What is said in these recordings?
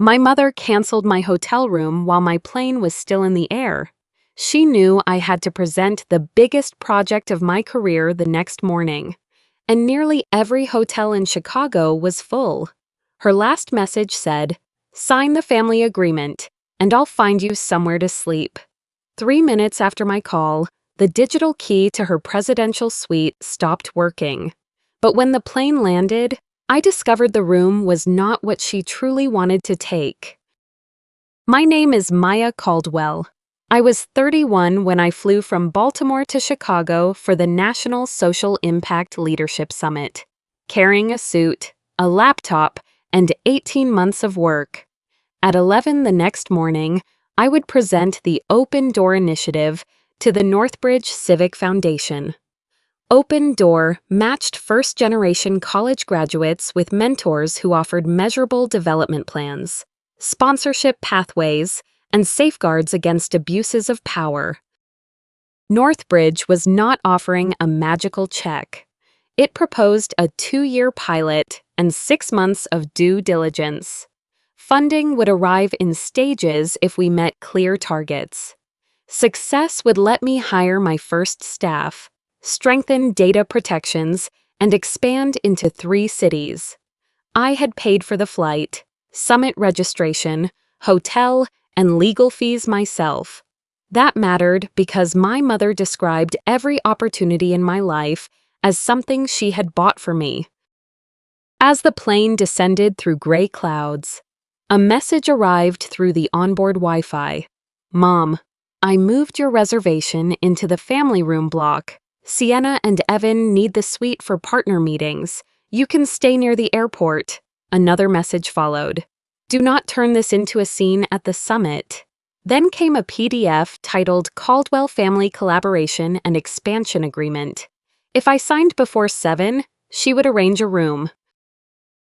My mother canceled my hotel room while my plane was still in the air. She knew I had to present the biggest project of my career the next morning, and nearly every hotel in Chicago was full. Her last message said, "Sign the family agreement, and I'll find you somewhere to sleep." 3 minutes after my call, the digital key to her presidential suite stopped working. But when the plane landed, I discovered the room was not what she truly wanted to take. My name is Maya Caldwell. I was 31 when I flew from Baltimore to Chicago for the National Social Impact Leadership Summit, carrying a suit, a laptop, and 18 months of work. At 11 the next morning, I would present the Open Door Initiative to the Northbridge Civic Foundation. Open Door matched first-generation college graduates with mentors who offered measurable development plans, sponsorship pathways, and safeguards against abuses of power. Northbridge was not offering a magical check. It proposed a 2-year pilot and 6 months of due diligence. Funding would arrive in stages if we met clear targets. Success would let me hire my first staff, strengthen data protections, and expand into 3 cities. I had paid for the flight, summit registration, hotel, and legal fees myself. That mattered because my mother described every opportunity in my life as something she had bought for me. As the plane descended through gray clouds, a message arrived through the onboard Wi-Fi. "Mom, I moved your reservation into the family room block. Sienna and Evan need the suite for partner meetings. You can stay near the airport." Another message followed. "Do not turn this into a scene at the summit." Then came a PDF titled Caldwell Family Collaboration and Expansion Agreement. If I signed before 7, she would arrange a room.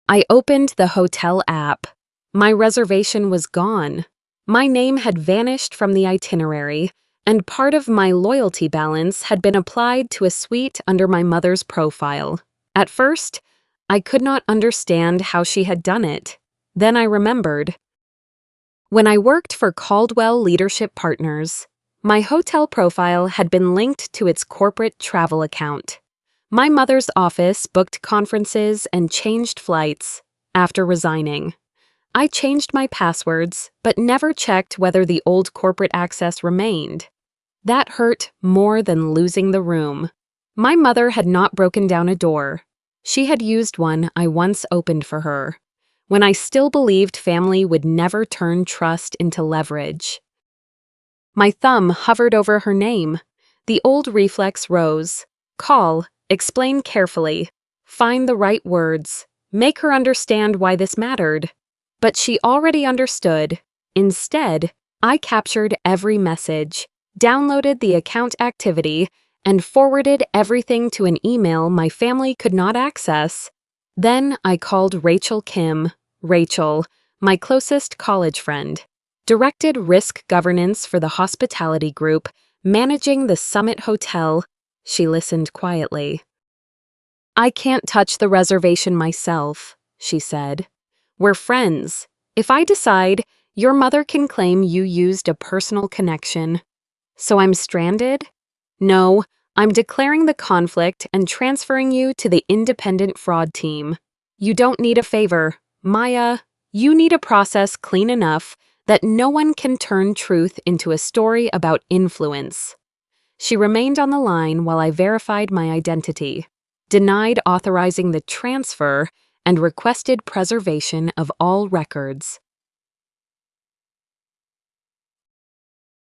I opened the hotel app. My reservation was gone. My name had vanished from the itinerary, and part of my loyalty balance had been applied to a suite under my mother's profile. At first, I could not understand how she had done it. Then I remembered. When I worked for Caldwell Leadership Partners, my hotel profile had been linked to its corporate travel account. My mother's office booked conferences and changed flights after resigning. I changed my passwords, but never checked whether the old corporate access remained. That hurt more than losing the room. My mother had not broken down a door. She had used one I once opened for her, when I still believed family would never turn trust into leverage. My thumb hovered over her name. The old reflex rose. Call, explain carefully, find the right words, make her understand why this mattered. But she already understood. Instead, I captured every message, downloaded the account activity, and forwarded everything to an email my family could not access. Then I called Rachel Kim, Rachel, my closest college friend, directed risk governance for the hospitality group, managing the Summit Hotel. She listened quietly. "I can't touch the reservation myself," she said. "We're friends. If I decide, your mother can claim you used a personal connection. So I'm stranded? No, I'm declaring the conflict and transferring you to the independent fraud team. You don't need a favor, Maya. You need a process clean enough that no one can turn truth into a story about influence." She remained on the line while I verified my identity, denied authorizing the transfer, and requested preservation of all records.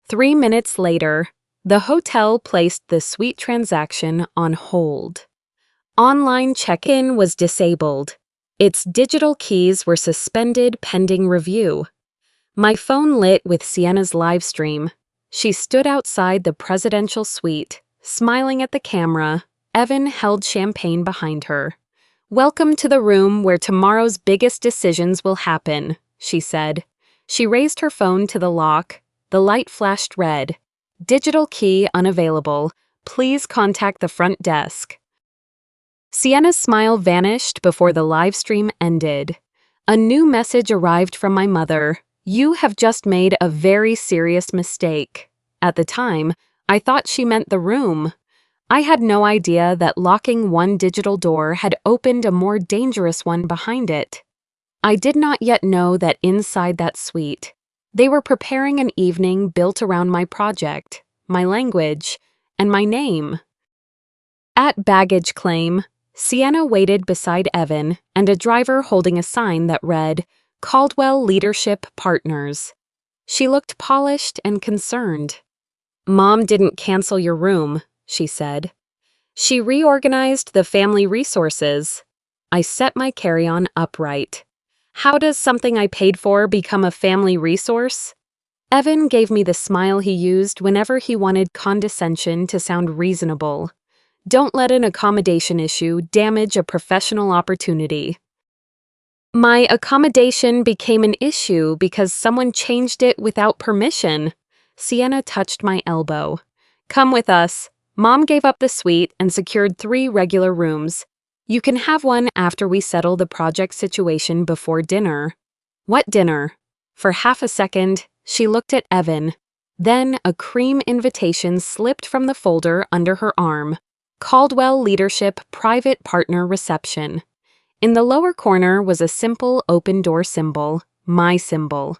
3 minutes later, the hotel placed the suite transaction on hold. Online check-in was disabled. Its digital keys were suspended pending review. My phone lit with Sienna's live stream. She stood outside the presidential suite, smiling at the camera. Evan held champagne behind her. "Welcome to the room where tomorrow's biggest decisions will happen," she said. She raised her phone to the lock. The light flashed red. "Digital key unavailable. Please contact the front desk." Sienna's smile vanished before the live stream ended. A new message arrived from my mother. You have just made a very serious mistake. At the time, I thought she meant the room. I had no idea that locking one digital door had opened a more dangerous one behind it. I did not yet know that inside that suite, they were preparing an evening built around my project, my language, and my name. At baggage claim, Sienna waited beside Evan and a driver holding a sign that read, Caldwell Leadership Partners. She looked polished and concerned. Mom didn't cancel your room, she said. She reorganized the family resources. I set my carry-on upright. How does something I paid for become a family resource? Evan gave me the smile he used whenever he wanted condescension to sound reasonable. Don't let an accommodation issue damage a professional opportunity. My accommodation became an issue because someone changed it without permission. Sienna touched my elbow. Come with us. Mom gave up the suite and secured 3 regular rooms. You can have one after we settle the project situation before dinner. What dinner? For half a second, she looked at Evan. Then a cream invitation slipped from the folder under her arm. Caldwell Leadership Private Partner Reception. In the lower corner was a simple open door symbol, my symbol.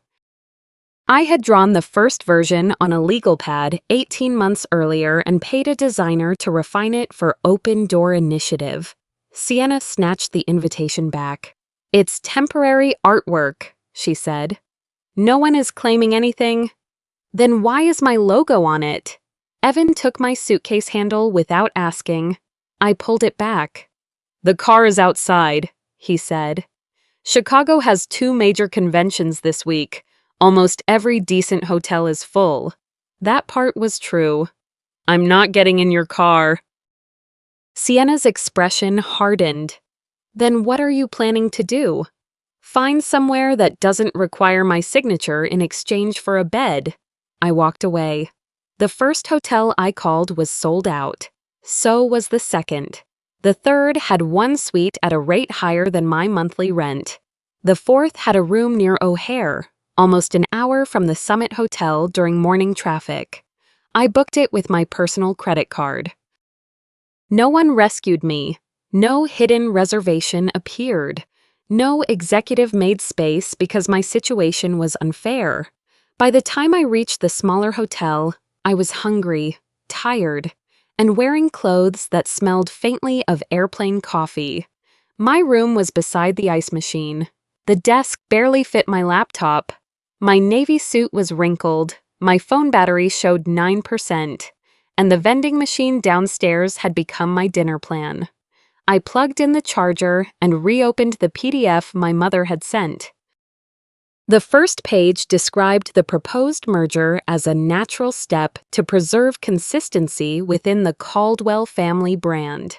I had drawn the first version on a legal pad 18 months earlier and paid a designer to refine it for Open Door Initiative. Sienna snatched the invitation back. It's temporary artwork, she said. No one is claiming anything. Then why is my logo on it? Evan took my suitcase handle without asking. I pulled it back. The car is outside, he said. Chicago has 2 major conventions this week. Almost every decent hotel is full. That part was true. I'm not getting in your car. Sienna's expression hardened. Then what are you planning to do? Find somewhere that doesn't require my signature in exchange for a bed. I walked away. The first hotel I called was sold out. So was the second. The third had 1 suite at a rate higher than my monthly rent. The fourth had a room near O'Hare, almost an hour from the Summit Hotel during morning traffic. I booked it with my personal credit card. No one rescued me. No hidden reservation appeared. No executive made space because my situation was unfair. By the time I reached the smaller hotel, I was hungry, tired, and wearing clothes that smelled faintly of airplane coffee. My room was beside the ice machine. The desk barely fit my laptop. My navy suit was wrinkled, my phone battery showed 9%, and the vending machine downstairs had become my dinner plan. I plugged in the charger and reopened the PDF my mother had sent. The first page described the proposed merger as a natural step to preserve consistency within the Caldwell family brand.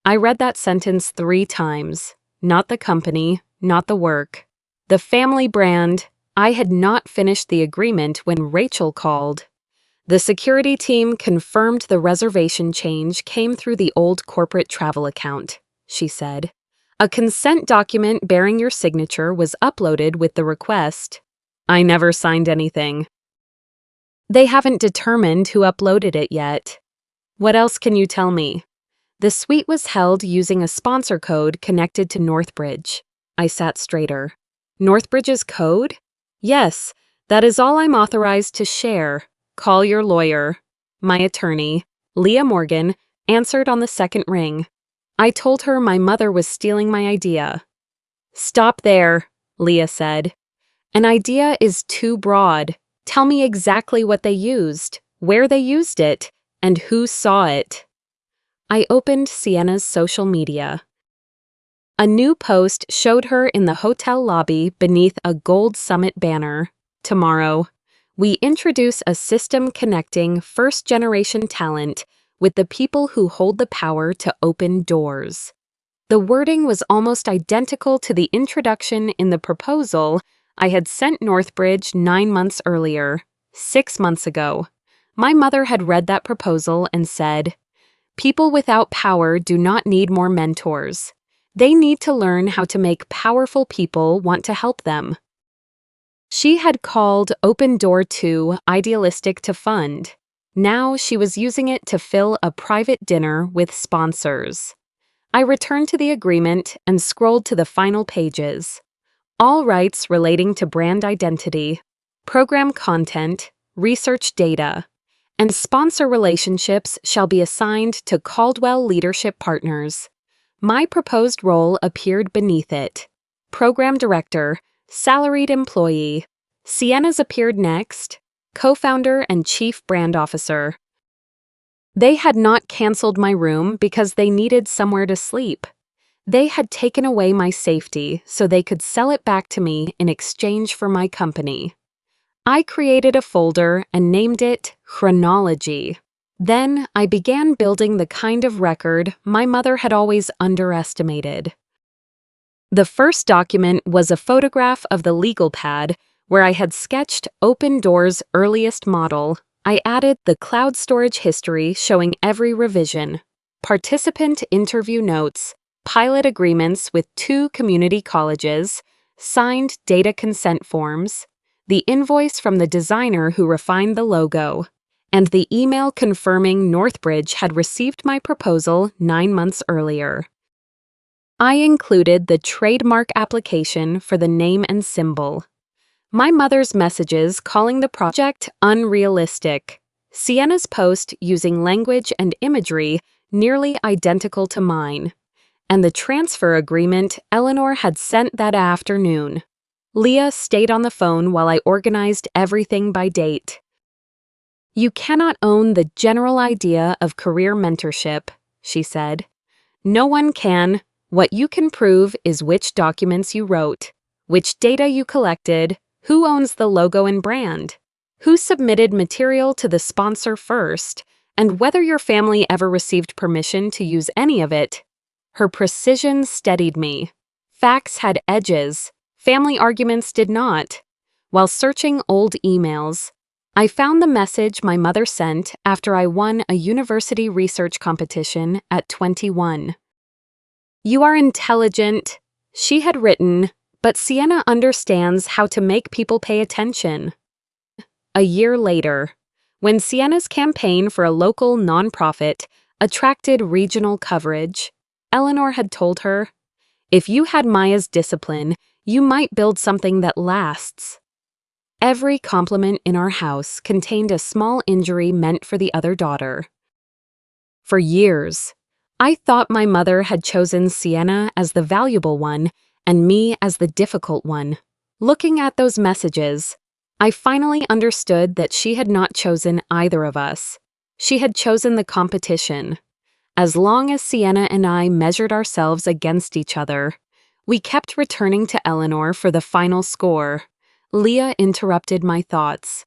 I read that sentence 3 times. Not the company, not the work. The family brand. I had not finished the agreement when Rachel called. The security team confirmed the reservation change came through the old corporate travel account, she said. A consent document bearing your signature was uploaded with the request. I never signed anything. They haven't determined who uploaded it yet. What else can you tell me? The suite was held using a sponsor code connected to Northbridge. I sat straighter. Northbridge's code? Yes, that is all I'm authorized to share. Call your lawyer. My attorney, Leah Morgan, answered on the second ring. I told her my mother was stealing my idea. Stop there, Leah said. An idea is too broad. Tell me exactly what they used, where they used it, and who saw it. I opened Sienna's social media. A new post showed her in the hotel lobby beneath a Gold Summit banner. Tomorrow, we introduce a system connecting first-generation talent with the people who hold the power to open doors. The wording was almost identical to the introduction in the proposal I had sent Northbridge 9 months earlier, 6 months ago. My mother had read that proposal and said, "People without power do not need more mentors. They need to learn how to make powerful people want to help them. She had called Open Door 2 idealistic to fund. Now she was using it to fill a private dinner with sponsors. I returned to the agreement and scrolled to the final pages. All rights relating to brand identity, program content, research data, and sponsor relationships shall be assigned to Caldwell Leadership Partners. My proposed role appeared beneath it. Program Director, Salaried Employee. Sienna's appeared next, Co-founder and Chief Brand Officer. They had not canceled my room because they needed somewhere to sleep. They had taken away my safety so they could sell it back to me in exchange for my company. I created a folder and named it Chronology. Then I began building the kind of record my mother had always underestimated. The first document was a photograph of the legal pad where I had sketched Open Door's earliest model. I added the cloud storage history showing every revision, participant interview notes, pilot agreements with 2 community colleges, signed data consent forms, the invoice from the designer who refined the logo, and the email confirming Northbridge had received my proposal 9 months earlier. I included the trademark application for the name and symbol. My mother's messages calling the project unrealistic. Sienna's post using language and imagery nearly identical to mine. And the transfer agreement Eleanor had sent that afternoon. Leah stayed on the phone while I organized everything by date. You cannot own the general idea of career mentorship, she said. No one can. What you can prove is which documents you wrote, which data you collected, who owns the logo and brand, who submitted material to the sponsor first, and whether your family ever received permission to use any of it. Her precision steadied me. Facts had edges. Family arguments did not. While searching old emails, I found the message my mother sent after I won a university research competition at 21. You are intelligent, she had written, but Sienna understands how to make people pay attention. A year later, when Sienna's campaign for a local nonprofit attracted regional coverage, Eleanor had told her, if you had Maya's discipline, you might build something that lasts. Every compliment in our house contained a small injury meant for the other daughter. For years, I thought my mother had chosen Sienna as the valuable one and me as the difficult one. Looking at those messages, I finally understood that she had not chosen either of us. She had chosen the competition. As long as Sienna and I measured ourselves against each other, we kept returning to Eleanor for the final score. Leah interrupted my thoughts.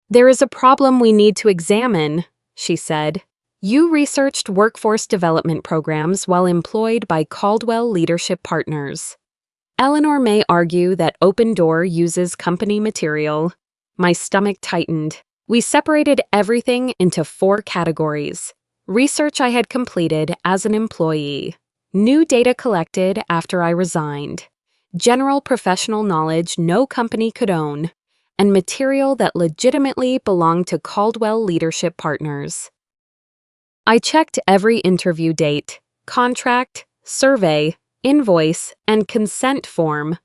There is a problem we need to examine, she said. You researched workforce development programs while employed by Caldwell Leadership Partners. Eleanor may argue that Open Door uses company material. My stomach tightened. We separated everything into 4 categories. Research I had completed as an employee. New data collected after I resigned. General professional knowledge no company could own. And material that legitimately belonged to Caldwell Leadership Partners. I checked every interview date, contract, survey, invoice, and consent form.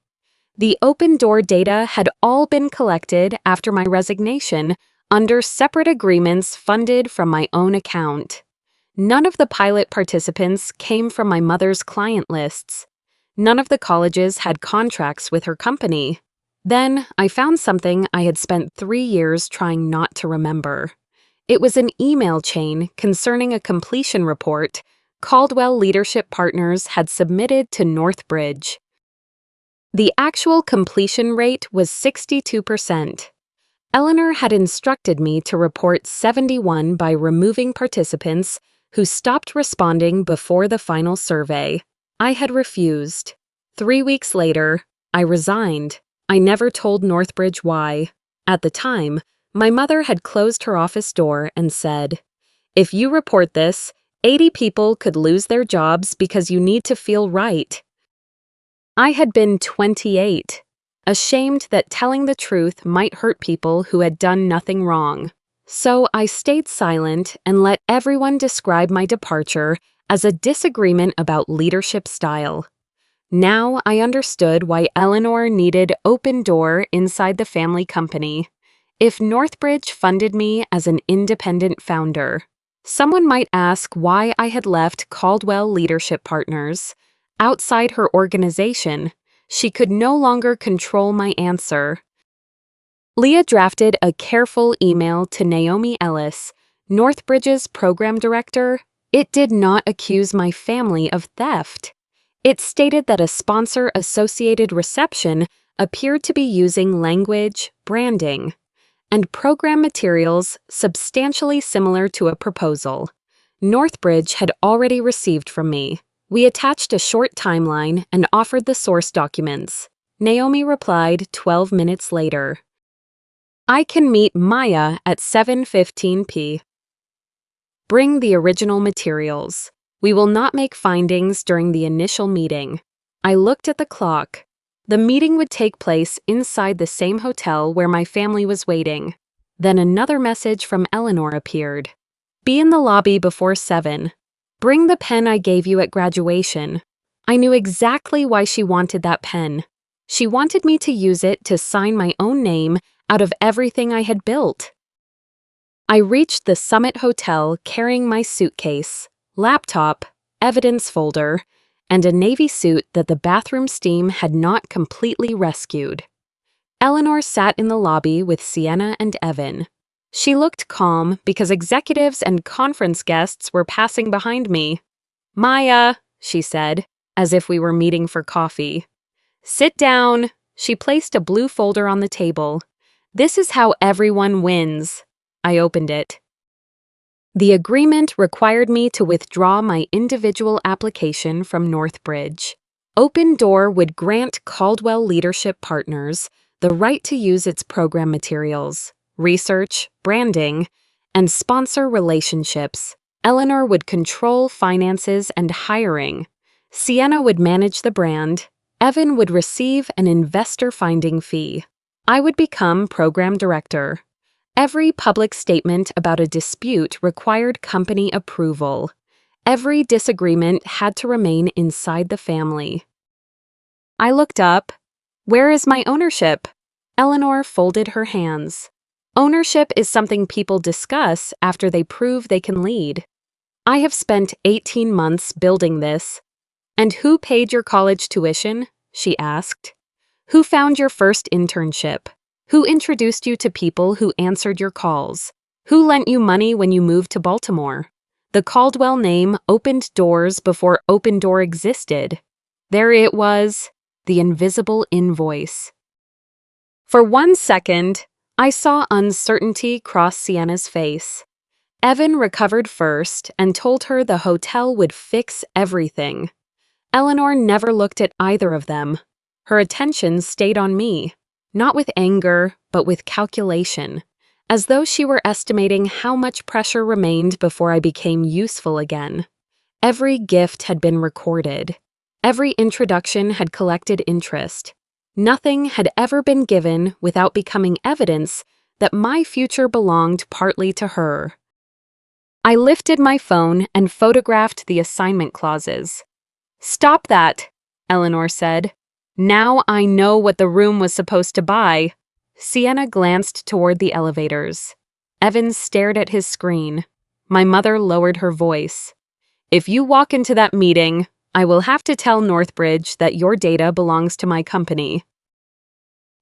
The Open Door data had all been collected after my resignation under separate agreements funded from my own account. None of the pilot participants came from my mother's client lists. None of the colleges had contracts with her company. Then I found something I had spent 3 years trying not to remember. It was an email chain concerning a completion report Caldwell Leadership Partners had submitted to Northbridge. The actual completion rate was 62%. Eleanor had instructed me to report 71 by removing participants who stopped responding before the final survey. I had refused. 3 weeks later, I resigned. I never told Northbridge why. At the time, my mother had closed her office door and said, "If you report this, 80 people could lose their jobs because you need to feel right. I had been 28, ashamed that telling the truth might hurt people who had done nothing wrong. So I stayed silent and let everyone describe my departure as a disagreement about leadership style. Now I understood why Eleanor needed open door inside the family company. If Northbridge funded me as an independent founder, someone might ask why I had left Caldwell Leadership Partners. Outside her organization, she could no longer control my answer. Leah drafted a careful email to Naomi Ellis, Northbridge's program director. It did not accuse my family of theft. It stated that a sponsor-associated reception appeared to be using language, branding, and program materials substantially similar to a proposal Northbridge had already received from me. We attached a short timeline and offered the source documents. Naomi replied 12 minutes later. I can meet Maya at 7:15 p. Bring the original materials. We will not make findings during the initial meeting. I looked at the clock. The meeting would take place inside the same hotel where my family was waiting. Then another message from Eleanor appeared. Be in the lobby before 7. Bring the pen I gave you at graduation. I knew exactly why she wanted that pen. She wanted me to use it to sign my own name out of everything I had built. I reached the Summit Hotel carrying my suitcase, laptop, evidence folder, and a navy suit that the bathroom steam had not completely rescued. Eleanor sat in the lobby with Sienna and Evan. She looked calm because executives and conference guests were passing behind me. Maya, she said, as if we were meeting for coffee. Sit down. She placed a blue folder on the table. This is how everyone wins. I opened it. The agreement required me to withdraw my individual application from Northbridge. Open Door would grant Caldwell Leadership Partners the right to use its program materials, research, branding, and sponsor relationships. Eleanor would control finances and hiring. Sienna would manage the brand. Evan would receive an investor-finding fee. I would become program director. Every public statement about a dispute required company approval. Every disagreement had to remain inside the family. I looked up. Where is my ownership? Eleanor folded her hands. Ownership is something people discuss after they prove they can lead. I have spent 18 months building this. And who paid your college tuition? She asked. Who found your first internship? Who introduced you to people who answered your calls? Who lent you money when you moved to Baltimore? The Caldwell name opened doors before Open Door existed. There it was, the invisible invoice. For 1 second, I saw uncertainty cross Sienna's face. Evan recovered first and told her the hotel would fix everything. Eleanor never looked at either of them. Her attention stayed on me. Not with anger, but with calculation, as though she were estimating how much pressure remained before I became useful again. Every gift had been recorded. Every introduction had collected interest. Nothing had ever been given without becoming evidence that my future belonged partly to her. I lifted my phone and photographed the assignment clauses. Stop that, Eleanor said. Now I know what the room was supposed to buy. Sienna glanced toward the elevators. Evan stared at his screen. My mother lowered her voice. If you walk into that meeting, I will have to tell Northbridge that your data belongs to my company.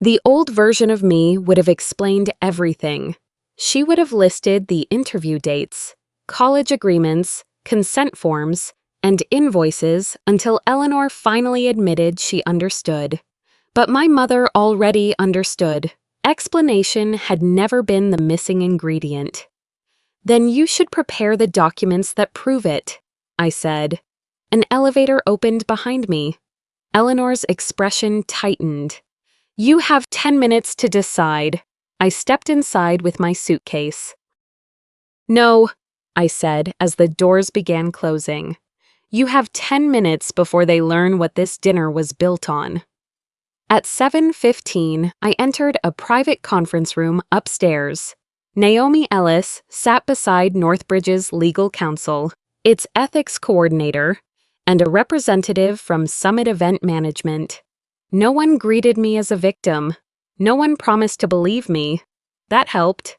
The old version of me would have explained everything. She would have listed the interview dates, college agreements, consent forms, and invoices until Eleanor finally admitted she understood. But my mother already understood. Explanation had never been the missing ingredient. Then you should prepare the documents that prove it, I said. An elevator opened behind me. Eleanor's expression tightened. You have 10 minutes to decide. I stepped inside with my suitcase. No, I said as the doors began closing. You have 10 minutes before they learn what this dinner was built on. At 7:15, I entered a private conference room upstairs. Naomi Ellis sat beside Northbridge's legal counsel, its ethics coordinator, and a representative from Summit Event Management. No one greeted me as a victim. No one promised to believe me. That helped.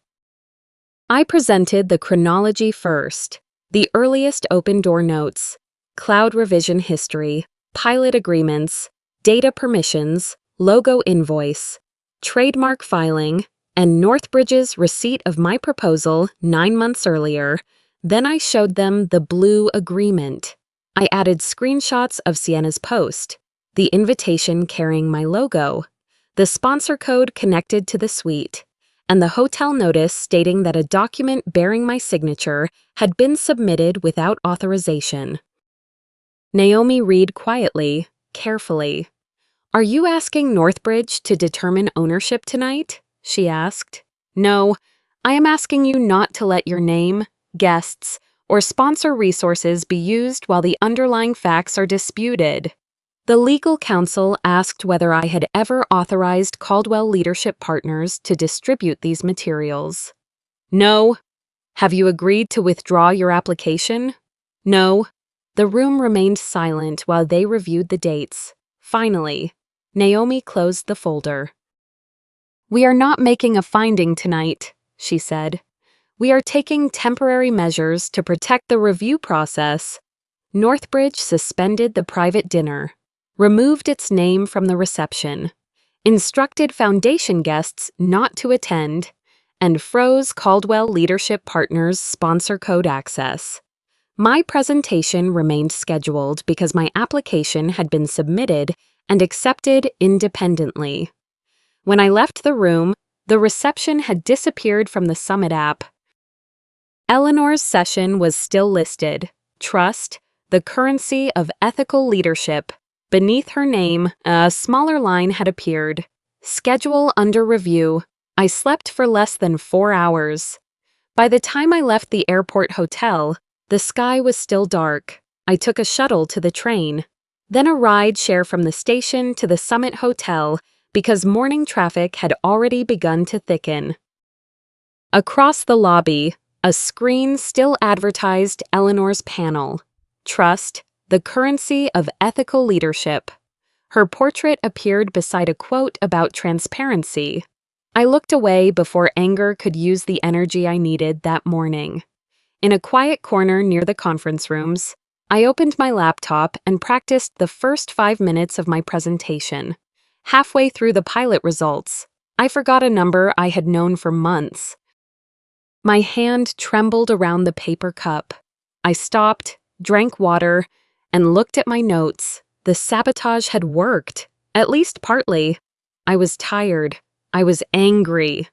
I presented the chronology first, the earliest open-door notes, cloud revision history, pilot agreements, data permissions, logo invoice, trademark filing, and Northbridge's receipt of my proposal 9 months earlier. Then I showed them the blue agreement. I added screenshots of Sienna's post, the invitation carrying my logo, the sponsor code connected to the suite, and the hotel notice stating that a document bearing my signature had been submitted without authorization. Naomi read quietly, carefully. Are you asking Northbridge to determine ownership tonight? She asked. No, I am asking you not to let your name, guests, or sponsor resources be used while the underlying facts are disputed. The legal counsel asked whether I had ever authorized Caldwell Leadership Partners to distribute these materials. No. Have you agreed to withdraw your application? No. The room remained silent while they reviewed the dates. Finally, Naomi closed the folder. We are not making a finding tonight, she said. We are taking temporary measures to protect the review process. Northbridge suspended the private dinner, removed its name from the reception, instructed foundation guests not to attend, and froze Caldwell Leadership Partners' sponsor code access. My presentation remained scheduled because my application had been submitted and accepted independently. When I left the room, the reception had disappeared from the Summit app. Eleanor's session was still listed, Trust, the Currency of Ethical Leadership. Beneath her name, a smaller line had appeared. Schedule under review. I slept for less than 4 hours. By the time I left the airport hotel, the sky was still dark. I took a shuttle to the train, then a ride share from the station to the Summit Hotel because morning traffic had already begun to thicken. Across the lobby, a screen still advertised Eleanor's panel, Trust, the Currency of Ethical Leadership. Her portrait appeared beside a quote about transparency. I looked away before anger could use the energy I needed that morning. In a quiet corner near the conference rooms, I opened my laptop and practiced the first 5 minutes of my presentation. Halfway through the pilot results, I forgot a number I had known for months. My hand trembled around the paper cup. I stopped, drank water, and looked at my notes. The sabotage had worked, at least partly. I was tired. I was angry.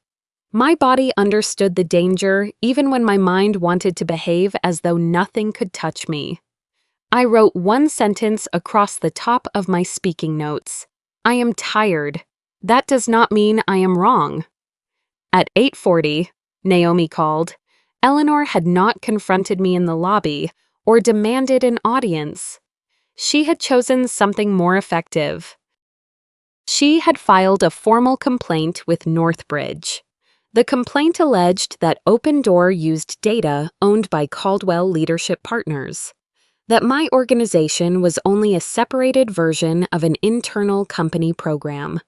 My body understood the danger even when my mind wanted to behave as though nothing could touch me. I wrote one sentence across the top of my speaking notes. I am tired. That does not mean I am wrong. At 8:40, Naomi called. Eleanor had not confronted me in the lobby or demanded an audience. She had chosen something more effective. She had filed a formal complaint with Northbridge. The complaint alleged that Open Door used data owned by Caldwell Leadership Partners, that my organization was only a separated version of an internal company program,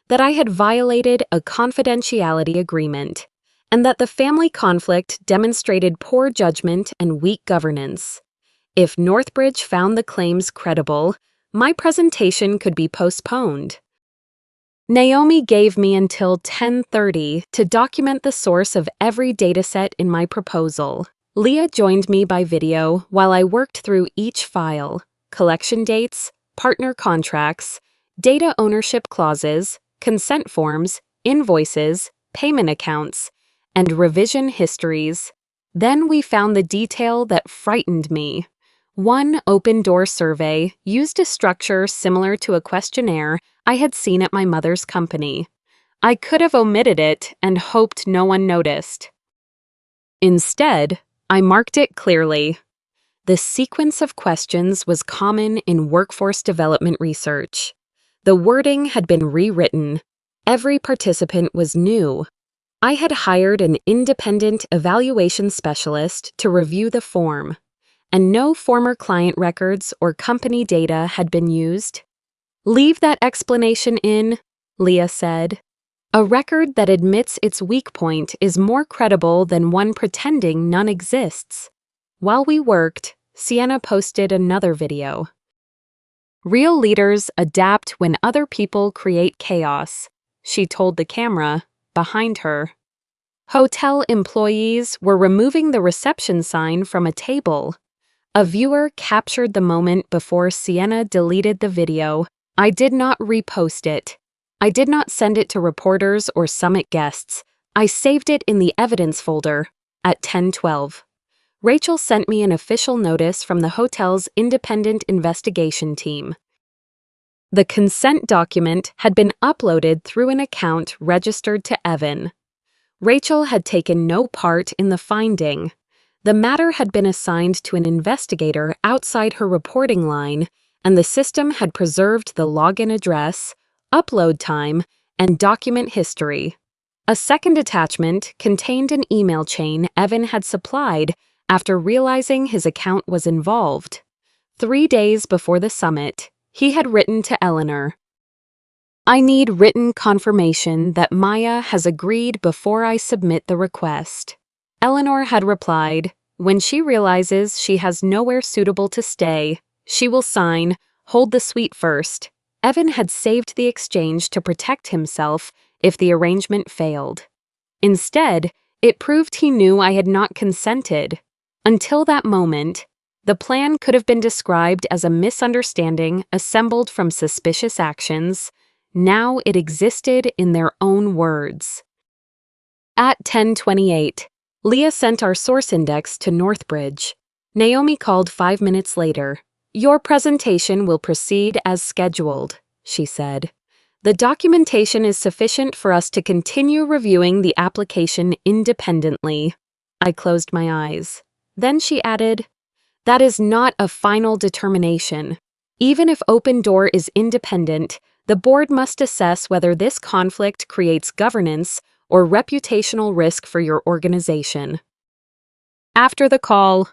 that I had violated a confidentiality agreement, and that the family conflict demonstrated poor judgment and weak governance. If Northbridge found the claims credible, my presentation could be postponed. Naomi gave me until 10:30 to document the source of every dataset in my proposal. Leah joined me by video while I worked through each file: collection dates, partner contracts, data ownership clauses, consent forms, invoices, payment accounts, and revision histories. Then we found the detail that frightened me. One Open Door survey used a structure similar to a questionnaire I had seen at my mother's company. I could have omitted it and hoped no one noticed. Instead, I marked it clearly. The sequence of questions was common in workforce development research. The wording had been rewritten. Every participant was new. I had hired an independent evaluation specialist to review the form, and no former client records or company data had been used. "Leave that explanation in," Leah said. "A record that admits its weak point is more credible than one pretending none exists." While we worked, Sienna posted another video. "Real leaders adapt when other people create chaos," she told the camera behind her. Hotel employees were removing the reception sign from a table. A viewer captured the moment before Sienna deleted the video. I did not repost it. I did not send it to reporters or summit guests. I saved it in the evidence folder at 10:12. Rachel sent me an official notice from the hotel's independent investigation team. The consent document had been uploaded through an account registered to Evan. Rachel had taken no part in the finding. The matter had been assigned to an investigator outside her reporting line, and the system had preserved the login address, upload time, and document history. A second attachment contained an email chain Evan had supplied after realizing his account was involved. 3 days before the summit, he had written to Eleanor, "I need written confirmation that Maya has agreed before I submit the request." Eleanor had replied, "When she realizes she has nowhere suitable to stay, she will sign, hold the suite first." Evan had saved the exchange to protect himself if the arrangement failed. Instead, it proved he knew I had not consented. Until that moment, the plan could have been described as a misunderstanding assembled from suspicious actions. Now it existed in their own words. At 10:28, Leah sent our source index to Northbridge. Naomi called 5 minutes later. "Your presentation will proceed as scheduled," she said. "The documentation is sufficient for us to continue reviewing the application independently." I closed my eyes. Then she added, "That is not a final determination. Even if Open Door is independent, the board must assess whether this conflict creates governance or reputational risk for your organization." After the call,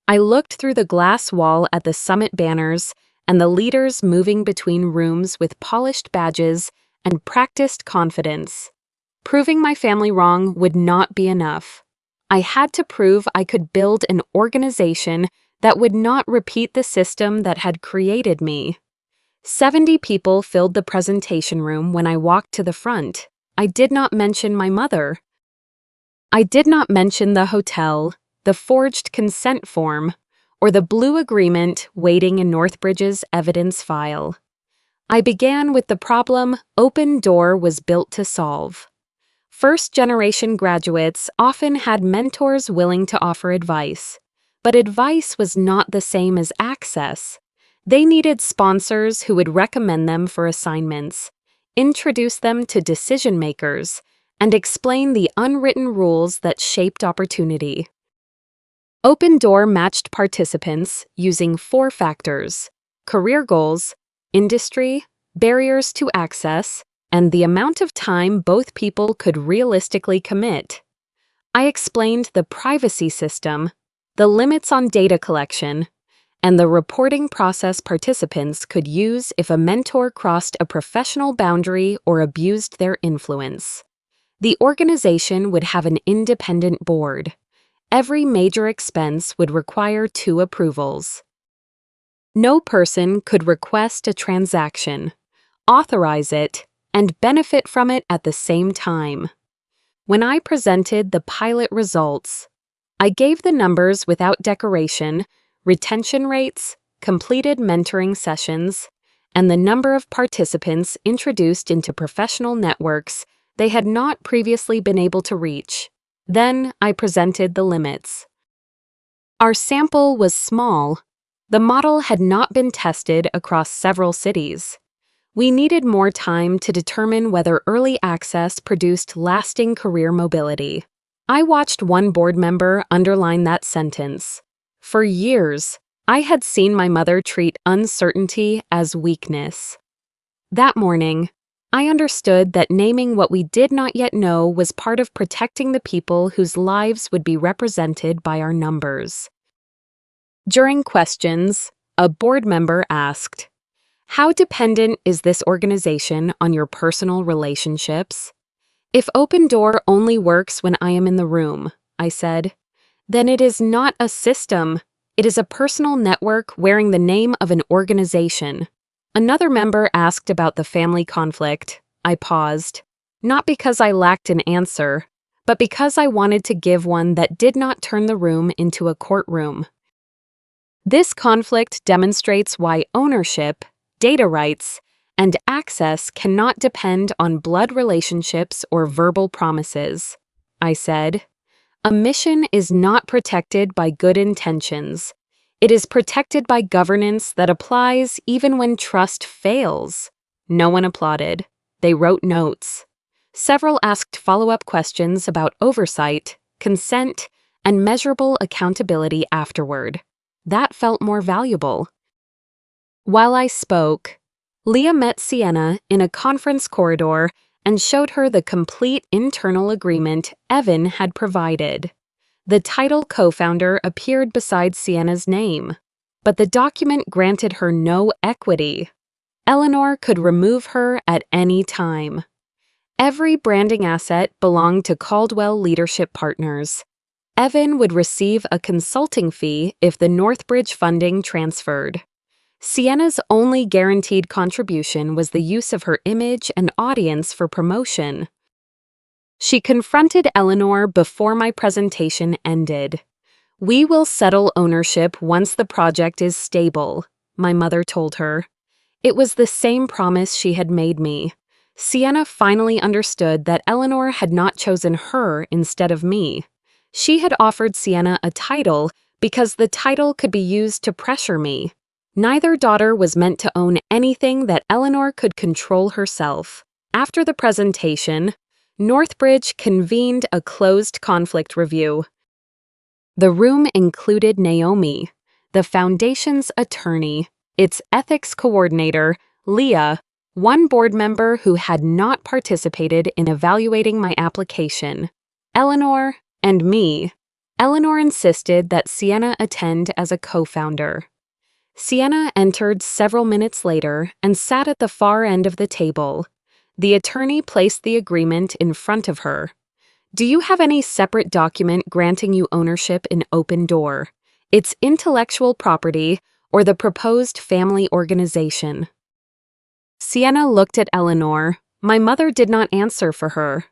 I looked through the glass wall at the summit banners and the leaders moving between rooms with polished badges and practiced confidence. Proving my family wrong would not be enough. I had to prove I could build an organization that would not repeat the system that had created me. 70 people filled the presentation room when I walked to the front. I did not mention my mother. I did not mention the hotel, the forged consent form, or the blue agreement waiting in Northbridge's evidence file. I began with the problem Open Door was built to solve. First-generation graduates often had mentors willing to offer advice, but advice was not the same as access. They needed sponsors who would recommend them for assignments, introduce them to decision-makers, and explain the unwritten rules that shaped opportunity. Open Door matched participants using 4 factors: career goals, industry, barriers to access, and the amount of time both people could realistically commit. I explained the privacy system, the limits on data collection, and the reporting process participants could use if a mentor crossed a professional boundary or abused their influence. The organization would have an independent board. Every major expense would require 2 approvals. No person could request a transaction, authorize it, and benefit from it at the same time. When I presented the pilot results, I gave the numbers without decoration, retention rates, completed mentoring sessions, and the number of participants introduced into professional networks they had not previously been able to reach. Then I presented the limits. Our sample was small. The model had not been tested across several cities. We needed more time to determine whether early access produced lasting career mobility. I watched one board member underline that sentence. For years, I had seen my mother treat uncertainty as weakness. That morning, I understood that naming what we did not yet know was part of protecting the people whose lives would be represented by our numbers. During questions, a board member asked, "How dependent is this organization on your personal relationships?" "If Open Door only works when I am in the room," I said, "then it is not a system. It is a personal network wearing the name of an organization." Another member asked about the family conflict. I paused, not because I lacked an answer, but because I wanted to give one that did not turn the room into a courtroom. This conflict demonstrates why ownership, data rights, and access cannot depend on blood relationships or verbal promises. I said, "A mission is not protected by good intentions. It is protected by governance that applies even when trust fails." No one applauded. They wrote notes. Several asked follow-up questions about oversight, consent, and measurable accountability afterward. That felt more valuable. While I spoke, Leah met Sienna in a conference corridor and showed her the complete internal agreement Evan had provided. The title co-founder appeared beside Sienna's name, but the document granted her no equity. Eleanor could remove her at any time. Every branding asset belonged to Caldwell Leadership Partners. Evan would receive a consulting fee if the Northbridge funding transferred. Sienna's only guaranteed contribution was the use of her image and audience for promotion. She confronted Eleanor before my presentation ended. "We will settle ownership once the project is stable," my mother told her. It was the same promise she had made me. Sienna finally understood that Eleanor had not chosen her instead of me. She had offered Sienna a title because the title could be used to pressure me. Neither daughter was meant to own anything that Eleanor could control herself. After the presentation, Northbridge convened a closed conflict review. The room included Naomi, the foundation's attorney, its ethics coordinator, Leah, one board member who had not participated in evaluating my application, Eleanor, and me. Eleanor insisted that Sienna attend as a co-founder. Sienna entered several minutes later and sat at the far end of the table. The attorney placed the agreement in front of her. "Do you have any separate document granting you ownership in Open Door, its intellectual property, or the proposed family organization?" Sienna looked at Eleanor. My mother did not answer for her.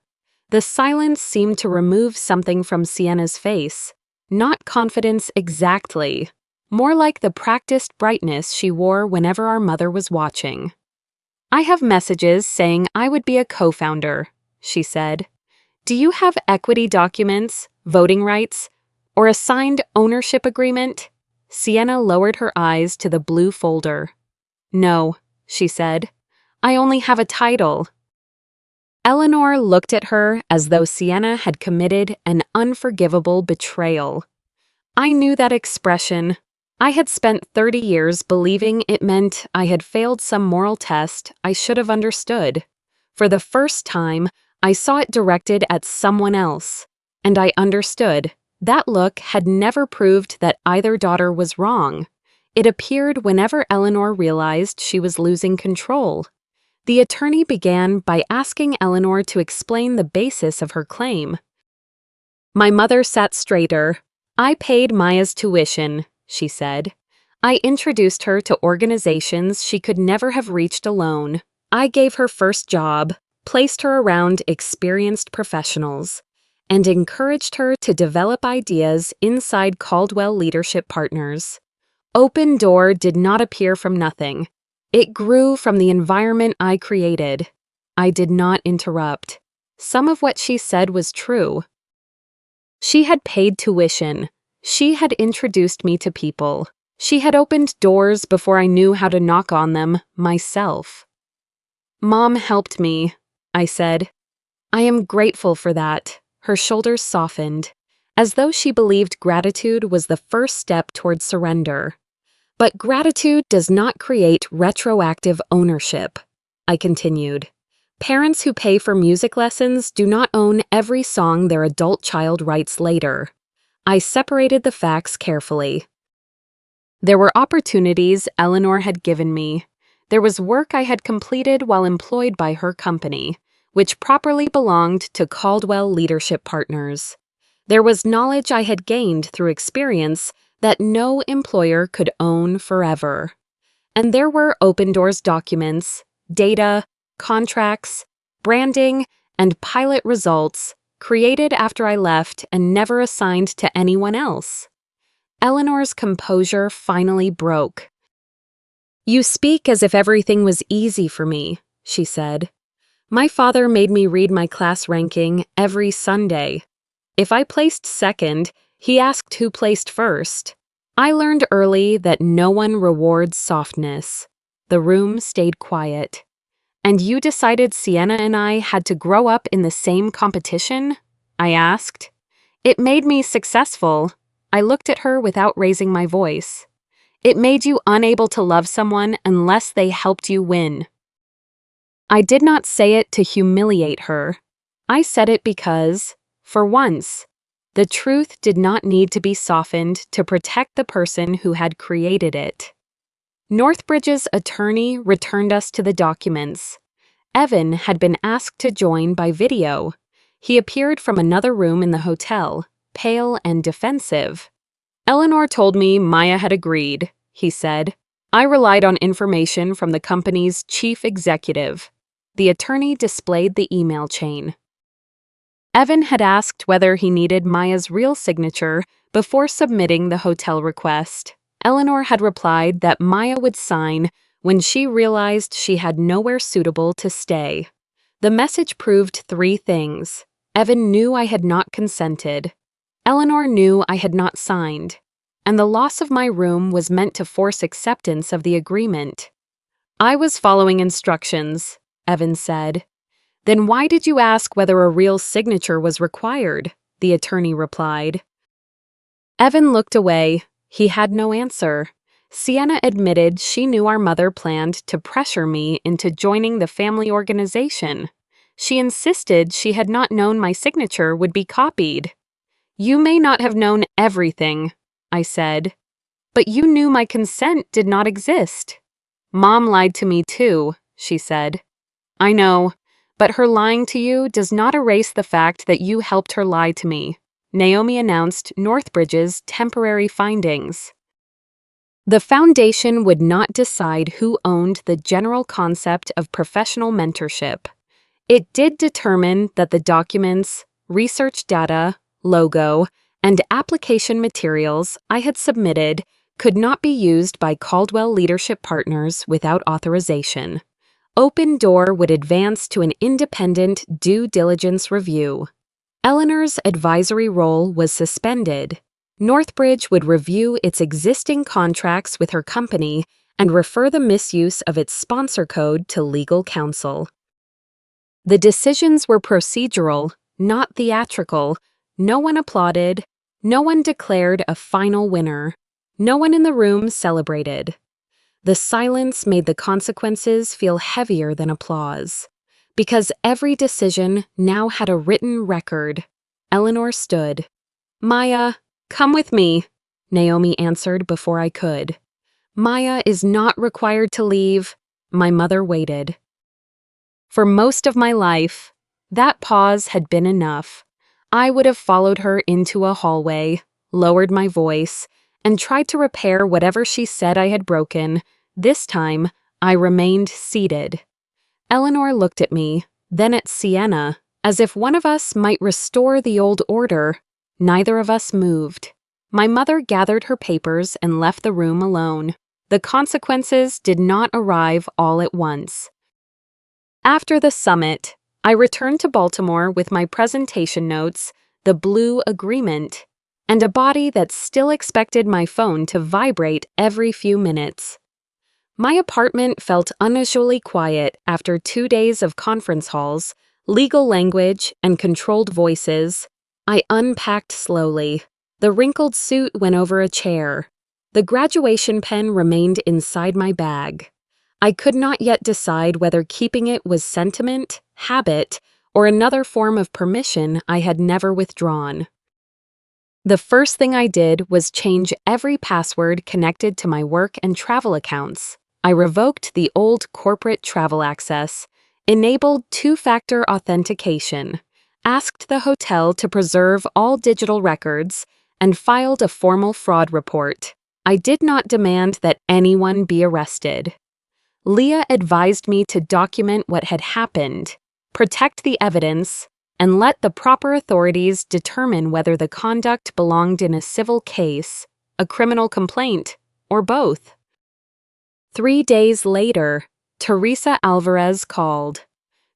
The silence seemed to remove something from Sienna's face. Not confidence exactly, more like the practiced brightness she wore whenever our mother was watching. "I have messages saying I would be a co-founder," she said. "Do you have equity documents, voting rights, or a signed ownership agreement?" Sienna lowered her eyes to the blue folder. "No," she said. "I only have a title." Eleanor looked at her as though Sienna had committed an unforgivable betrayal. I knew that expression. I had spent 30 years believing it meant I had failed some moral test I should have understood. For the first time, I saw it directed at someone else, and I understood. That look had never proved that either daughter was wrong. It appeared whenever Eleanor realized she was losing control. The attorney began by asking Eleanor to explain the basis of her claim. My mother sat straighter. "I paid Maya's tuition," she said. "I introduced her to organizations she could never have reached alone. I gave her first job, placed her around experienced professionals, and encouraged her to develop ideas inside Caldwell Leadership Partners. Open Door did not appear from nothing. It grew from the environment I created." I did not interrupt. Some of what she said was true. She had paid tuition. She had introduced me to people. She had opened doors before I knew how to knock on them myself. "Mom helped me," I said. "I am grateful for that." Her shoulders softened, as though she believed gratitude was the first step toward surrender. But gratitude does not create retroactive ownership, I continued. Parents who pay for music lessons do not own every song their adult child writes later. I separated the facts carefully. There were opportunities Eleanor had given me. There was work I had completed while employed by her company, which properly belonged to Caldwell Leadership Partners. There was knowledge I had gained through experience that no employer could own forever. And there were open doors documents, data, contracts, branding, and pilot results created after I left and never assigned to anyone else. Eleanor's composure finally broke. "You speak as if everything was easy for me," she said. "My father made me read my class ranking every Sunday. If I placed second, he asked who placed first. I learned early that no one rewards softness." The room stayed quiet. "And you decided Sienna and I had to grow up in the same competition?" I asked. "It made me successful." I looked at her without raising my voice. "It made you unable to love someone unless they helped you win." I did not say it to humiliate her. I said it because, for once, the truth did not need to be softened to protect the person who had created it. Northbridge's attorney returned us to the documents. Evan had been asked to join by video. He appeared from another room in the hotel, pale and defensive. "Eleanor told me Maya had agreed," he said. "I relied on information from the company's chief executive." The attorney displayed the email chain. Evan had asked whether he needed Maya's real signature before submitting the hotel request. Eleanor had replied that Maya would sign when she realized she had nowhere suitable to stay. The message proved three things. Evan knew I had not consented. Eleanor knew I had not signed. And the loss of my room was meant to force acceptance of the agreement. "I was following instructions," Evan said. "Then why did you ask whether a real signature was required?" the attorney replied. Evan looked away. He had no answer. Sienna admitted she knew our mother planned to pressure me into joining the family organization. She insisted she had not known my signature would be copied. "You may not have known everything," I said, "but you knew my consent did not exist." "Mom lied to me too," she said. "I know, but her lying to you does not erase the fact that you helped her lie to me," Naomi announced Northbridge's temporary findings. The foundation would not decide who owned the general concept of professional mentorship. It did determine that the documents, research data, logo, and application materials I had submitted could not be used by Caldwell Leadership Partners without authorization. Open Door would advance to an independent due diligence review. Eleanor's advisory role was suspended. Northbridge would review its existing contracts with her company and refer the misuse of its sponsor code to legal counsel. The decisions were procedural, not theatrical. No one applauded. No one declared a final winner. No one in the room celebrated. The silence made the consequences feel heavier than applause. Because every decision now had a written record. Eleanor stood. "Maya, come with me," Naomi answered before I could. "Maya is not required to leave." My mother waited. For most of my life, that pause had been enough. I would have followed her into a hallway, lowered my voice, and tried to repair whatever she said I had broken. This time, I remained seated. Eleanor looked at me, then at Sienna, as if one of us might restore the old order. Neither of us moved. My mother gathered her papers and left the room alone. The consequences did not arrive all at once. After the summit, I returned to Baltimore with my presentation notes, the blue agreement, and a body that still expected my phone to vibrate every few minutes. My apartment felt unusually quiet after 2 days of conference halls, legal language, and controlled voices. I unpacked slowly. The wrinkled suit went over a chair. The graduation pen remained inside my bag. I could not yet decide whether keeping it was sentiment, habit, or another form of permission I had never withdrawn. The first thing I did was change every password connected to my work and travel accounts. I revoked the old corporate travel access, enabled two-factor authentication, asked the hotel to preserve all digital records, and filed a formal fraud report. I did not demand that anyone be arrested. Leah advised me to document what had happened, protect the evidence, and let the proper authorities determine whether the conduct belonged in a civil case, a criminal complaint, or both. 3 days later, Teresa Alvarez called.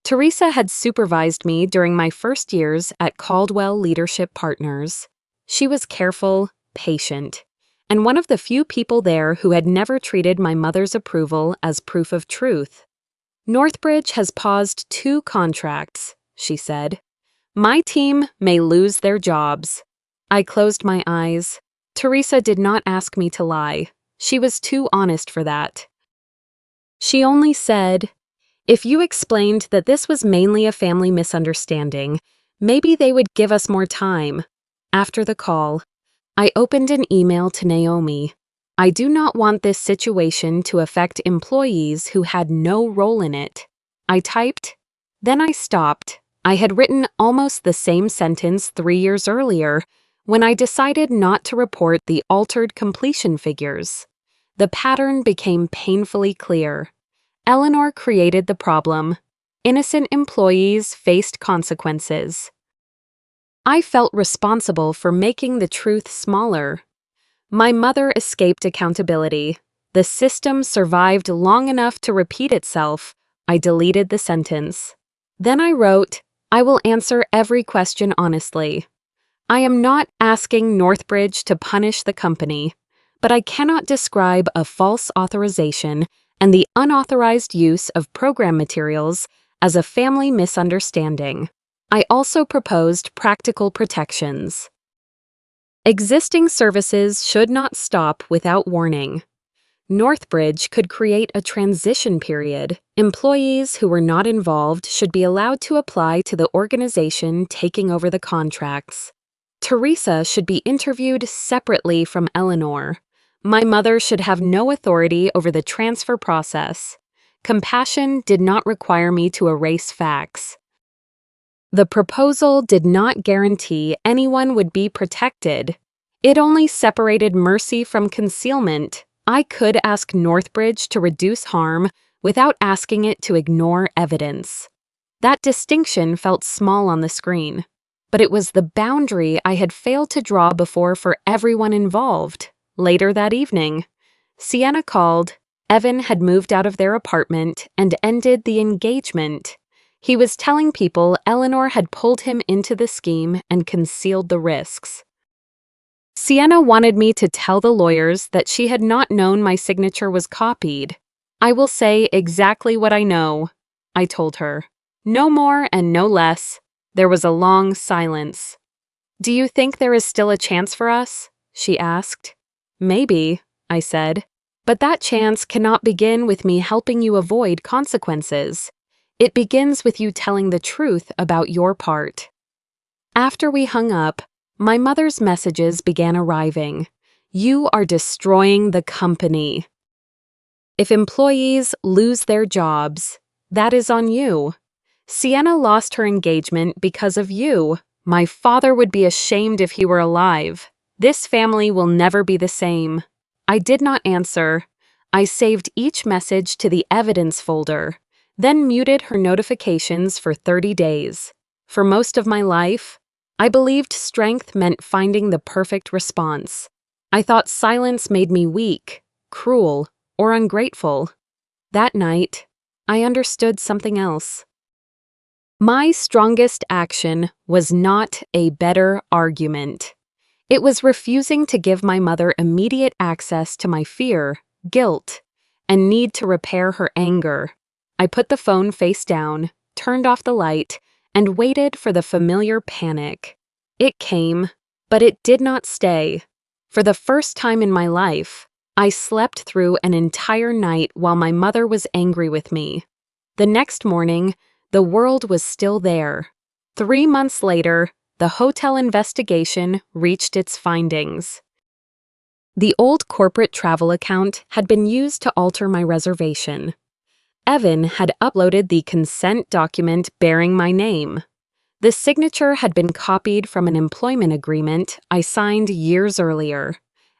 Teresa had supervised me during my first years at Caldwell Leadership Partners. She was careful, patient, and one of the few people there who had never treated my mother's approval as proof of truth. "Northbridge has paused 2 contracts," she said. "My team may lose their jobs." I closed my eyes. Teresa did not ask me to lie. She was too honest for that. She only said, "If you explained that this was mainly a family misunderstanding, maybe they would give us more time." After the call, I opened an email to Naomi. "I do not want this situation to affect employees who had no role in it." I typed. Then I stopped. I had written almost the same sentence 3 years earlier when I decided not to report the altered completion figures. The pattern became painfully clear. Eleanor created the problem. Innocent employees faced consequences. I felt responsible for making the truth smaller. My mother escaped accountability. The system survived long enough to repeat itself. I deleted the sentence. Then I wrote, "I will answer every question honestly. I am not asking Northbridge to punish the company, but I cannot describe a false authorization and the unauthorized use of program materials as a family misunderstanding. I also proposed practical protections. Existing services should not stop without warning. Northbridge could create a transition period. Employees who were not involved should be allowed to apply to the organization taking over the contracts. Teresa should be interviewed separately from Eleanor. My mother should have no authority over the transfer process. Compassion did not require me to erase facts. The proposal did not guarantee anyone would be protected. It only separated mercy from concealment. I could ask Northbridge to reduce harm without asking it to ignore evidence. That distinction felt small on the screen, but it was the boundary I had failed to draw before for everyone involved. Later that evening, Sienna called. Evan had moved out of their apartment and ended the engagement. He was telling people Eleanor had pulled him into the scheme and concealed the risks. Sienna wanted me to tell the lawyers that she had not known my signature was copied. "I will say exactly what I know," I told her. "No more and no less." There was a long silence. "Do you think there is still a chance for us?" she asked. "Maybe," I said. "But that chance cannot begin with me helping you avoid consequences. It begins with you telling the truth about your part." After we hung up, my mother's messages began arriving. "You are destroying the company. If employees lose their jobs, that is on you. Sienna lost her engagement because of you. My father would be ashamed if he were alive. This family will never be the same." I did not answer. I saved each message to the evidence folder, then muted her notifications for 30 days. For most of my life, I believed strength meant finding the perfect response. I thought silence made me weak, cruel, or ungrateful. That night, I understood something else. My strongest action was not a better argument. It was refusing to give my mother immediate access to my fear, guilt, and need to repair her anger. I put the phone face down, turned off the light, and waited for the familiar panic. It came, but it did not stay. For the first time in my life, I slept through an entire night while my mother was angry with me. The next morning, the world was still there. 3 months later, the hotel investigation reached its findings. The old corporate travel account had been used to alter my reservation. Evan had uploaded the consent document bearing my name. The signature had been copied from an employment agreement I signed years earlier,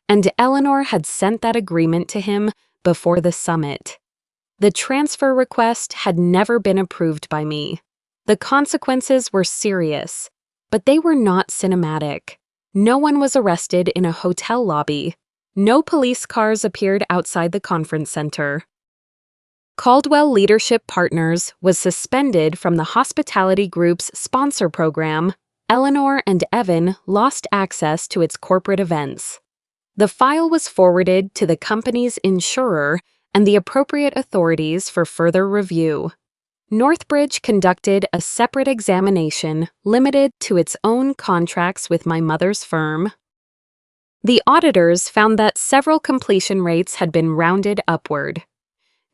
and Eleanor had sent that agreement to him before the summit. The transfer request had never been approved by me. The consequences were serious, but they were not cinematic. No one was arrested in a hotel lobby. No police cars appeared outside the conference center. Caldwell Leadership Partners was suspended from the hospitality group's sponsor program. Eleanor and Evan lost access to its corporate events. The file was forwarded to the company's insurer and the appropriate authorities for further review. Northbridge conducted a separate examination limited to its own contracts with my mother's firm. The auditors found that several completion rates had been rounded upward.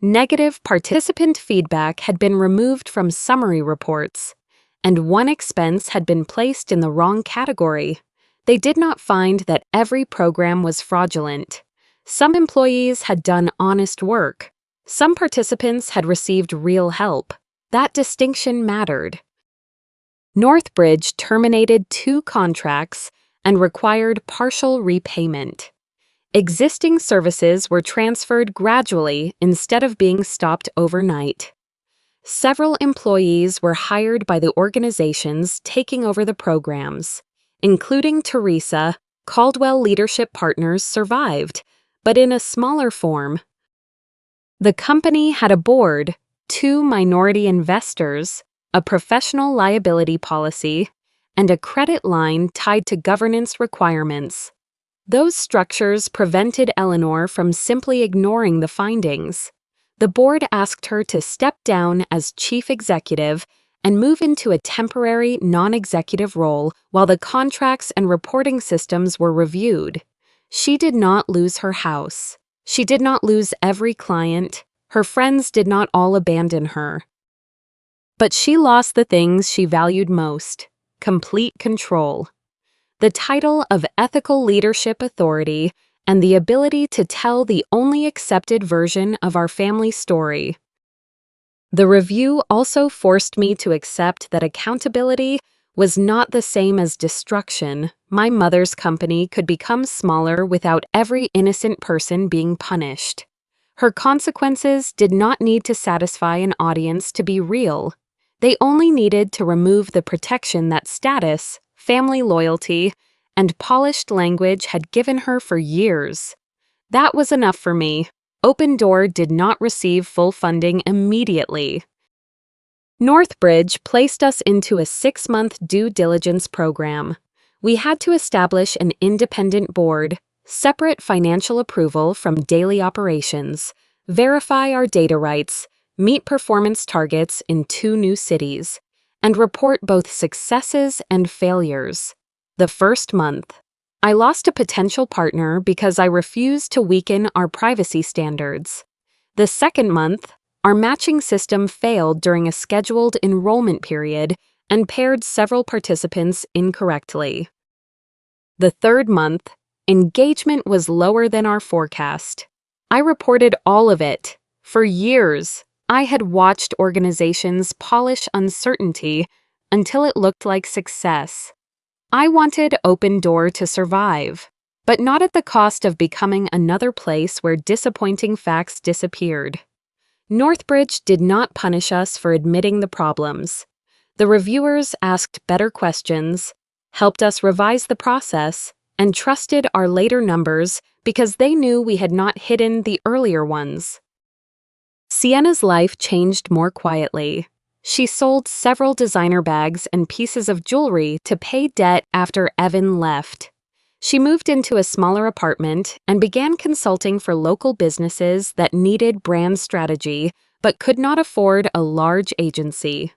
Negative participant feedback had been removed from summary reports, and one expense had been placed in the wrong category. They did not find that every program was fraudulent. Some employees had done honest work. Some participants had received real help. That distinction mattered. Northbridge terminated 2 contracts and required partial repayment. Existing services were transferred gradually instead of being stopped overnight. Several employees were hired by the organizations taking over the programs, including Teresa. Caldwell Leadership Partners survived, but in a smaller form. The company had a board, 2 minority investors, a professional liability policy, and a credit line tied to governance requirements. Those structures prevented Eleanor from simply ignoring the findings. The board asked her to step down as chief executive and move into a temporary non-executive role while the contracts and reporting systems were reviewed. She did not lose her house. She did not lose every client. Her friends did not all abandon her. But she lost the things she valued most: complete control. The title of Ethical Leadership Authority and the ability to tell the only accepted version of our family story. The review also forced me to accept that accountability was not the same as destruction. My mother's company could become smaller without every innocent person being punished. Her consequences did not need to satisfy an audience to be real. They only needed to remove the protection that status, family loyalty, and polished language had given her for years. That was enough for me. Open Door did not receive full funding immediately. Northbridge placed us into a 6-month due diligence program. We had to establish an independent board, separate financial approval from daily operations, verify our data rights, meet performance targets in 2 new cities, and report both successes and failures. The first month, I lost a potential partner because I refused to weaken our privacy standards. The second month, our matching system failed during a scheduled enrollment period and paired several participants incorrectly. The third month, engagement was lower than our forecast. I reported all of it. For years, I had watched organizations polish uncertainty until it looked like success. I wanted Open Door to survive, but not at the cost of becoming another place where disappointing facts disappeared. Northbridge did not punish us for admitting the problems. The reviewers asked better questions, helped us revise the process, and trusted our later numbers because they knew we had not hidden the earlier ones. Sienna's life changed more quietly. She sold several designer bags and pieces of jewelry to pay debt after Evan left. She moved into a smaller apartment and began consulting for local businesses that needed brand strategy but could not afford a large agency.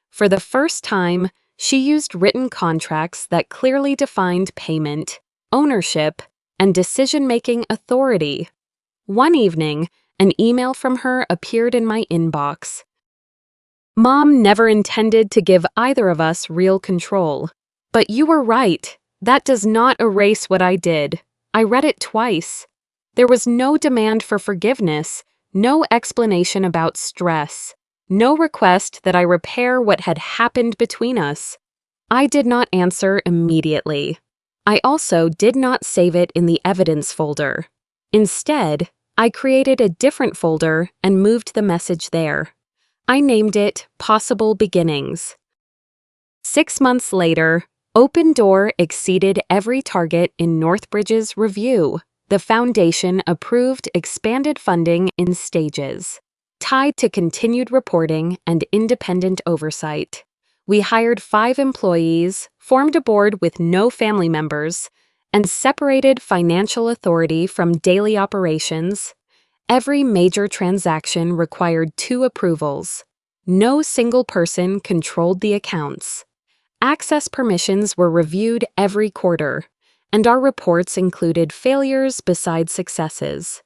For the first time, She used written contracts that clearly defined payment, ownership, and decision-making authority. One evening, an email from her appeared in my inbox. Mom never intended to give either of us real control. But you were right. That does not erase what I did. I read it twice. There was no demand for forgiveness, no explanation about stress, no request that I repair what had happened between us. I did not answer immediately. I also did not save it in the evidence folder. Instead, I created a different folder and moved the message there. I named it Possible Beginnings. 6 months later, Open Door exceeded every target in Northbridge's review. The foundation approved expanded funding in stages, tied to continued reporting and independent oversight. We hired 5 employees, formed a board with no family members, and separated financial authority from daily operations. Every major transaction required 2 approvals. No single person controlled the accounts. Access permissions were reviewed every quarter, and our reports included failures besides successes.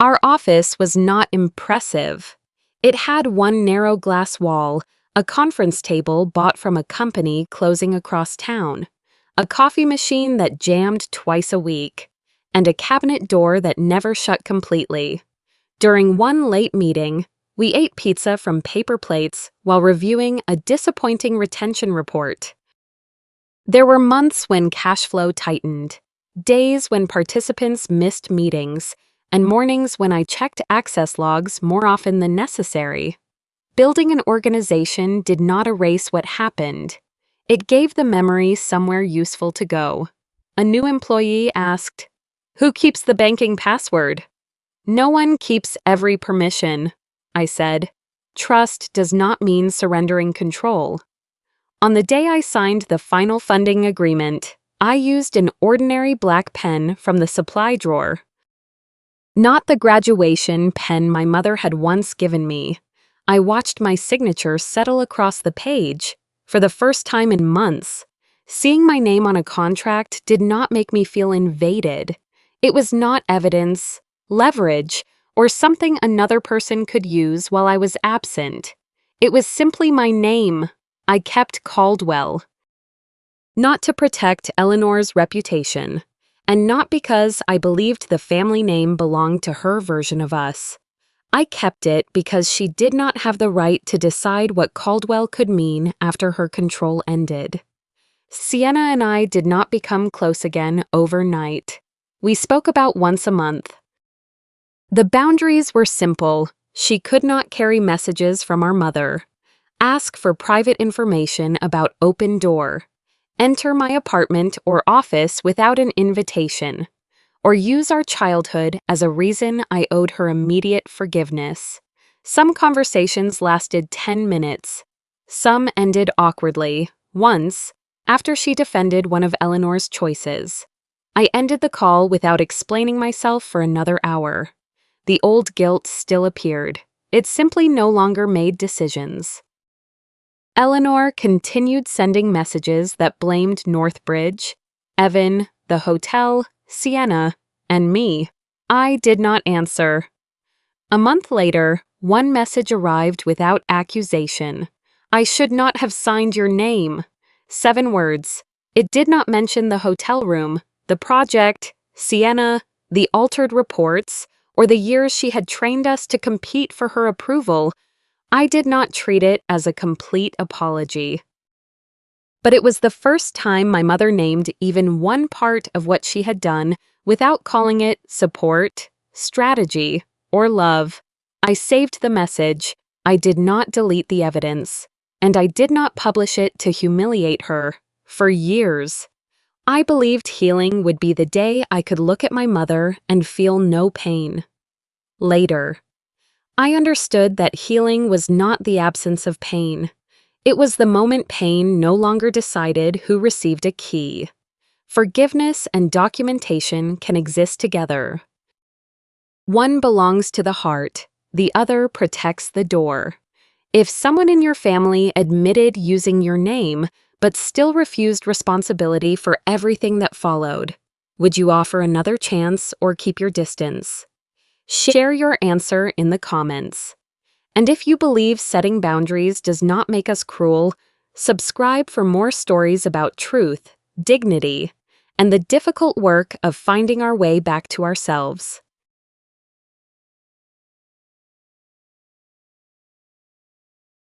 Our office was not impressive. It had one narrow glass wall, a conference table bought from a company closing across town, a coffee machine that jammed twice a week, and a cabinet door that never shut completely. During one late meeting, we ate pizza from paper plates while reviewing a disappointing retention report. There were months when cash flow tightened, days when participants missed meetings, and mornings when I checked access logs more often than necessary. Building an organization did not erase what happened. It gave the memory somewhere useful to go. A new employee asked, "Who keeps the banking password?" "No one keeps every permission," I said. Trust does not mean surrendering control. On the day I signed the final funding agreement, I used an ordinary black pen from the supply drawer. Not the graduation pen my mother had once given me. I watched my signature settle across the page for the first time in months. Seeing my name on a contract did not make me feel invaded. It was not evidence, leverage, or something another person could use while I was absent. It was simply my name. I kept Caldwell. Not to protect Eleanor's reputation, and not because I believed the family name belonged to her version of us. I kept it because she did not have the right to decide what Caldwell could mean after her control ended. Sienna and I did not become close again overnight. We spoke about once a month. The boundaries were simple. She could not carry messages from our mother, ask for private information about Open Door, enter my apartment or office without an invitation, or use our childhood as a reason I owed her immediate forgiveness. Some conversations lasted 10 minutes. Some ended awkwardly. Once, after she defended one of Eleanor's choices, I ended the call without explaining myself for another hour. The old guilt still appeared. It simply no longer made decisions. Eleanor continued sending messages that blamed Northbridge, Evan, the hotel, Sienna, and me. I did not answer. A month later, one message arrived without accusation. "I should not have signed your name." 7 words. It did not mention the hotel room, the project, Sienna, the altered reports, or the years she had trained us to compete for her approval. I did not treat it as a complete apology. But it was the first time my mother named even one part of what she had done without calling it support, strategy, or love. I saved the message. I did not delete the evidence. And I did not publish it to humiliate her. For years, I believed healing would be the day I could look at my mother and feel no pain. Later, I understood that healing was not the absence of pain. It was the moment pain no longer decided who received a key. Forgiveness and documentation can exist together. One belongs to the heart, the other protects the door. If someone in your family admitted using your name, but still refused responsibility for everything that followed, would you offer another chance or keep your distance? Share your answer in the comments. And if you believe setting boundaries does not make us cruel, subscribe for more stories about truth, dignity, and the difficult work of finding our way back to ourselves.